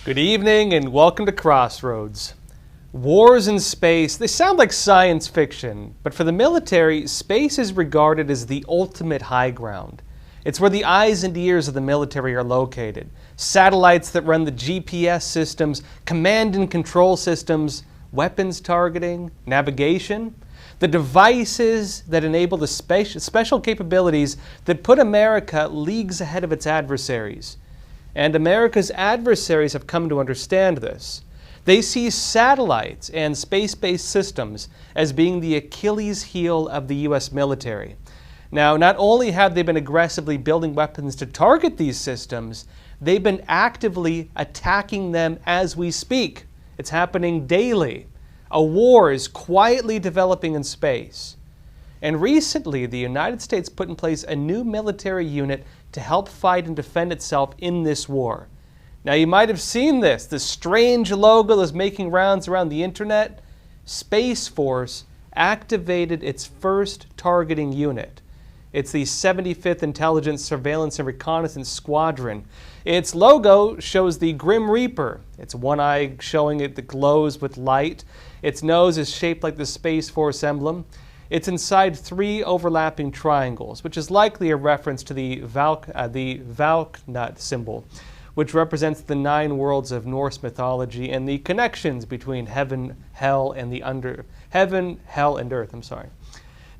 Good evening and welcome to Crossroads. Wars in space, they sound like science fiction, but for the military, space is regarded as the ultimate high ground. It's where the eyes and ears of the military are located. Satellites that run the GPS systems, command and control systems, weapons targeting, navigation. The devices that enable the special capabilities that put America leagues ahead of its adversaries. And America's adversaries have come to understand this. They see satellites and space-based systems as being the Achilles heel of the U.S. military. Now, not only have they been aggressively building weapons to target these systems, they've been actively attacking them as we speak. It's happening daily. A war is quietly developing in space. And recently, the United States put in place a new military unit to help fight and defend itself in this war. Now, you might have seen this strange logo that's making rounds around the internet. Space Force activated its first targeting unit. It's the 75th Intelligence, Surveillance, and Reconnaissance Squadron. Its logo shows the Grim Reaper. It's one eye showing it that glows with light. Its nose is shaped like the Space Force emblem. It's inside three overlapping triangles, which is likely a reference to the Valknut symbol, which represents the 9 worlds of Norse mythology and the connections between heaven, hell, and earth.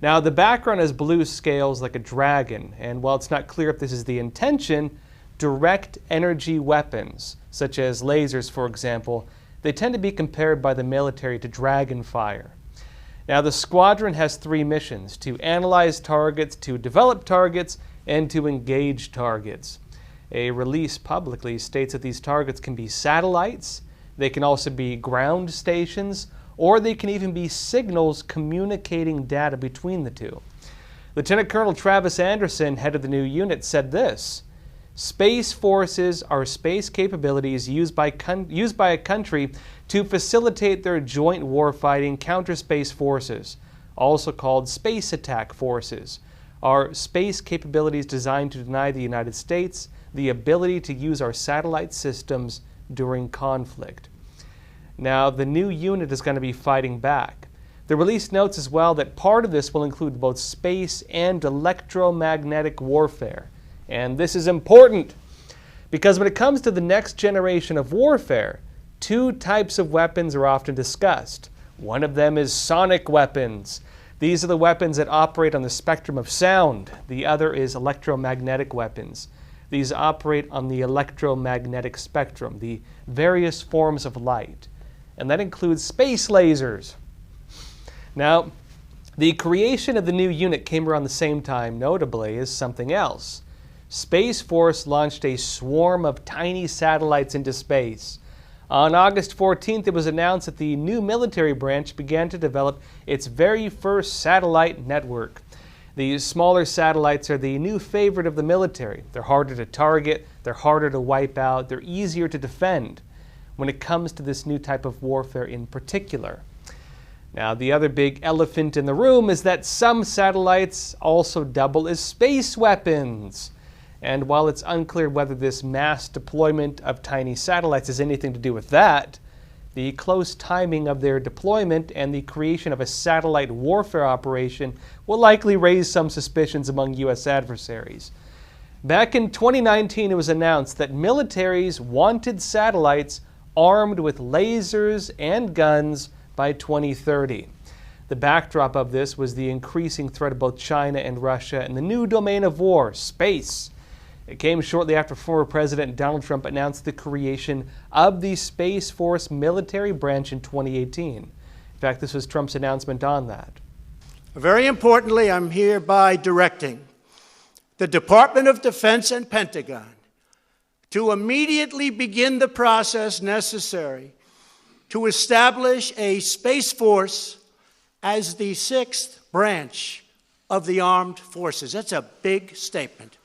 Now, the background has blue scales like a dragon, and while it's not clear if this is the intention, direct energy weapons, such as lasers, for example, they tend to be compared by the military to dragon fire. Now, the squadron has 3 missions: to analyze targets, to develop targets, and to engage targets. A release publicly states that these targets can be satellites, they can also be ground stations, or they can even be signals communicating data between the two. Lieutenant Colonel Travis Anderson, head of the new unit, said this: "Space forces are space capabilities used by a country to facilitate their joint warfighting counter-space forces, also called space attack forces, are space capabilities designed to deny the United States the ability to use our satellite systems during conflict." Now, the new unit is going to be fighting back. The release notes as well that part of this will include both space and electromagnetic warfare. And this is important because when it comes to the next generation of warfare, 2 types of weapons are often discussed. One of them is sonic weapons. These are the weapons that operate on the spectrum of sound. The other is electromagnetic weapons. These operate on the electromagnetic spectrum, the various forms of light. And that includes space lasers. Now, the creation of the new unit came around the same time, notably, as something else. Space Force launched a swarm of tiny satellites into space. On August 14th, it was announced that the new military branch began to develop its very first satellite network. These smaller satellites are the new favorite of the military. They're harder to target, they're harder to wipe out, they're easier to defend when it comes to this new type of warfare in particular. Now, the other big elephant in the room is that some satellites also double as space weapons. And while it's unclear whether this mass deployment of tiny satellites has anything to do with that, the close timing of their deployment and the creation of a satellite warfare operation will likely raise some suspicions among U.S. adversaries. Back in 2019, it was announced that militaries wanted satellites armed with lasers and guns by 2030. The backdrop of this was the increasing threat of both China and Russia and the new domain of war, space. It came shortly after former President Donald Trump announced the creation of the Space Force military branch in 2018. In fact, this was Trump's announcement on that. Very importantly, I'm hereby directing the Department of Defense and Pentagon to immediately begin the process necessary to establish a Space Force as the 6th branch of the armed forces. That's a big statement.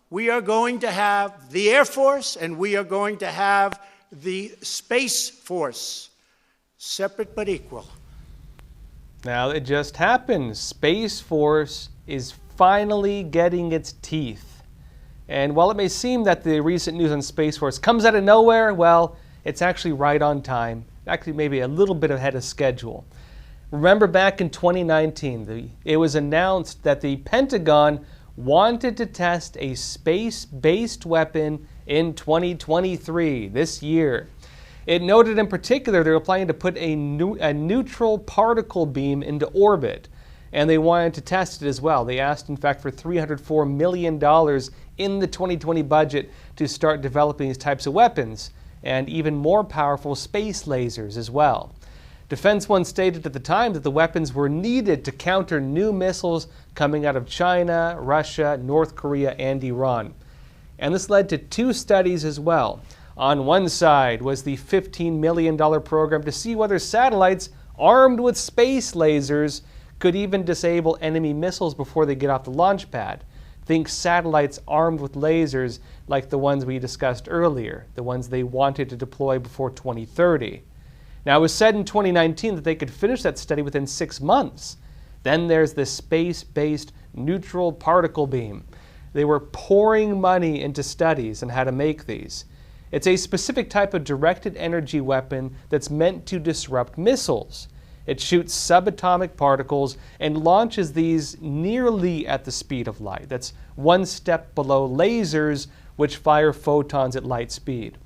We are going to have the Air Force and we are going to have the Space Force, separate but equal. Now, it just happened. Space Force is finally getting its teeth. And while it may seem that the recent news on Space Force comes out of nowhere, well, it's actually right on time, actually maybe a little bit ahead of schedule. Remember back in 2019, it was announced that the Pentagon wanted to test a space-based weapon in 2023, this year. It noted in particular they were planning to put a neutral particle beam into orbit, and they wanted to test it as well. They asked, in fact, for $304 million in the 2020 budget to start developing these types of weapons, and even more powerful space lasers as well. Defense One stated at the time that the weapons were needed to counter new missiles coming out of China, Russia, North Korea, and Iran. And this led to 2 studies as well. On one side was the $15 million program to see whether satellites armed with space lasers could even disable enemy missiles before they get off the launch pad. Think satellites armed with lasers like the ones we discussed earlier, the ones they wanted to deploy before 2030. Now, it was said in 2019 that they could finish that study within 6 months. Then there's the space-based neutral particle beam. They were pouring money into studies on how to make these. It's a specific type of directed energy weapon that's meant to disrupt missiles. It shoots subatomic particles and launches these nearly at the speed of light. That's 1 step below lasers, which fire photons at light speed.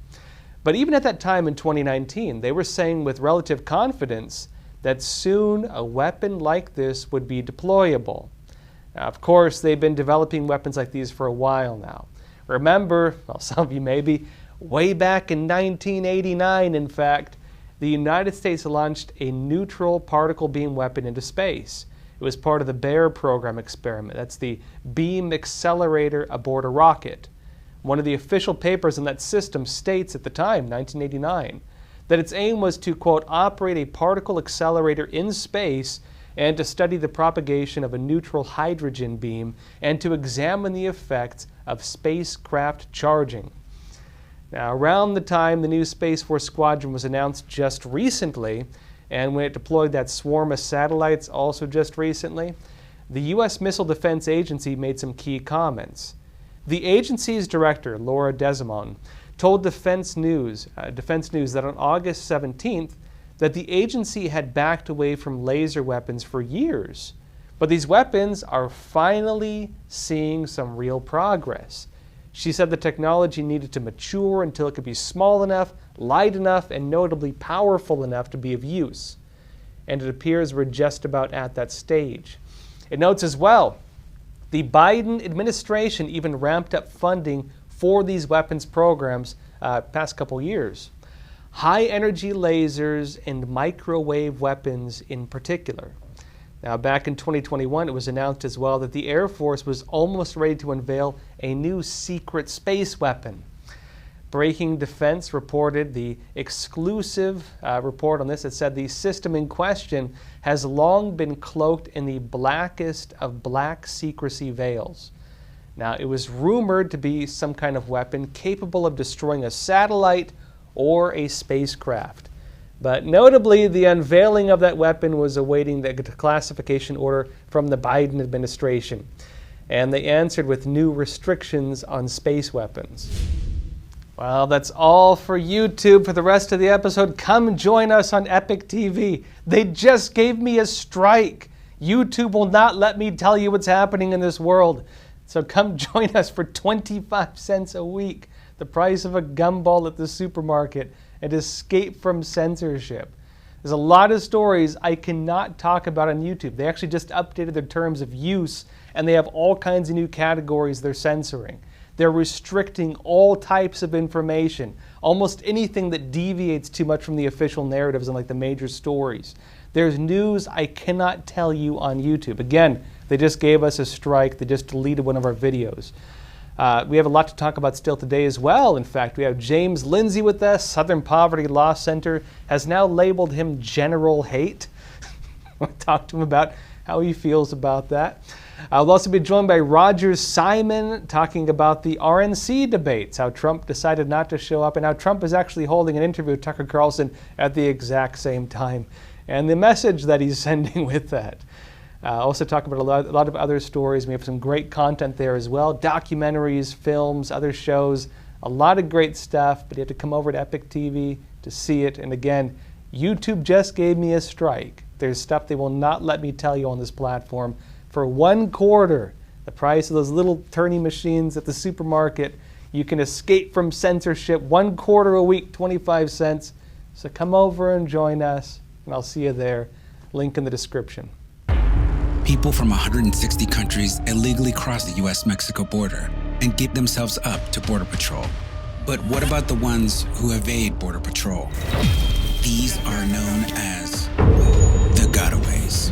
But even at that time in 2019, they were saying with relative confidence that soon a weapon like this would be deployable. Now, of course, they've been developing weapons like these for a while now. Remember, well, some of you maybe, way back in 1989, in fact, the United States launched a neutral particle beam weapon into space. It was part of the Bear program experiment. That's the beam accelerator aboard a rocket. One of the official papers in that system states at the time, 1989, that its aim was to, quote, operate a particle accelerator in space and to study the propagation of a neutral hydrogen beam and to examine the effects of spacecraft charging. Now, around the time the new Space Force Squadron was announced just recently, and when it deployed that swarm of satellites also just recently, the U.S. Missile Defense Agency made some key comments. The agency's director, Laura Desimone, told Defense News that on August 17th that the agency had backed away from laser weapons for years, but these weapons are finally seeing some real progress. She said the technology needed to mature until it could be small enough, light enough, and notably powerful enough to be of use. And it appears we're just about at that stage. It notes as well, the Biden administration even ramped up funding for these weapons programs past couple years. High-energy lasers and microwave weapons in particular. Now, back in 2021, it was announced as well that the Air Force was almost ready to unveil a new secret space weapon. Breaking Defense reported the exclusive report on this. It said the system in question has long been cloaked in the blackest of black secrecy veils. Now, it was rumored to be some kind of weapon capable of destroying a satellite or a spacecraft. But notably, the unveiling of that weapon was awaiting the classification order from the Biden administration. And they answered with new restrictions on space weapons. Well, that's all for YouTube. For the rest of the episode, come join us on Epic TV. They just gave me a strike. YouTube will not let me tell you what's happening in this world. So come join us for 25 cents a week, the price of a gumball at the supermarket, and escape from censorship. There's a lot of stories I cannot talk about on YouTube. They actually just updated their terms of use, and they have all kinds of new categories they're censoring. They're restricting all types of information, almost anything that deviates too much from the official narratives and like the major stories. There's news I cannot tell you on YouTube. Again, they just gave us a strike. They just deleted one of our videos. We have a lot to talk about still today as well. In fact, we have James Lindsay with us. Southern Poverty Law Center has now labeled him General Hate. We'll talk to him about how he feels about that. We'll also be joined by Roger Simon talking about the RNC debates, how Trump decided not to show up, and how Trump is actually holding an interview with Tucker Carlson at the exact same time, and the message that he's sending with that. Also talk about a lot of other stories. We have some great content there as well, documentaries, films, other shows, a lot of great stuff, but you have to come over to Epic TV, to see it. And again, YouTube just gave me a strike. There's stuff they will not let me tell you on this platform. For 1/4 the price of those little turning machines at the supermarket, you can escape from censorship. 1/4 a week, 25 cents. So come over and join us, and I'll see you there. Link in the description. People from 160 countries illegally cross the US-Mexico border and give themselves up to Border Patrol. But what about the ones who evade Border Patrol? These are known as the gotaways.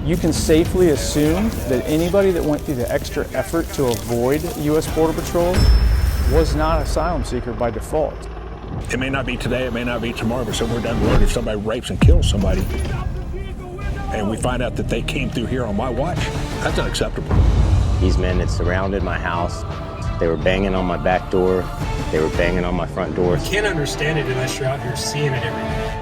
You can safely assume that anybody that went through the extra effort to avoid U.S. Border Patrol was not an asylum seeker by default. It may not be today, it may not be tomorrow, but somewhere down the road, if somebody rapes and kills somebody, and we find out that they came through here on my watch, that's unacceptable. These men had surrounded my house. They were banging on my back door. They were banging on my front door. You can't understand it unless you're out here seeing it every day.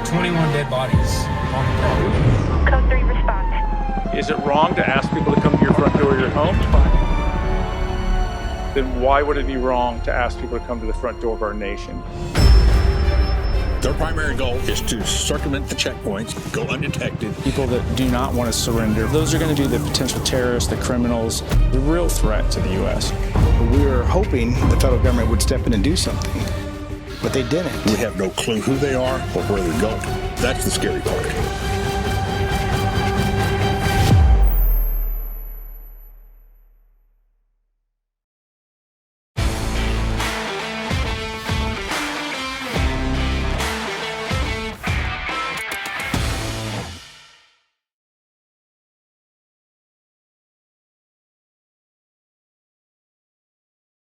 21 dead bodies on the property. Code 3 response. Is it wrong to ask people to come to your front door of your home? Then why would it be wrong to ask people to come to the front door of our nation? Their primary goal is to circumvent the checkpoints, go undetected. People that do not want to surrender, those are going to be the potential terrorists, the criminals, the real threat to the U.S. We were hoping the federal government would step in and do something, but they didn't. We have no clue who they are or where they're going. That's the scary part.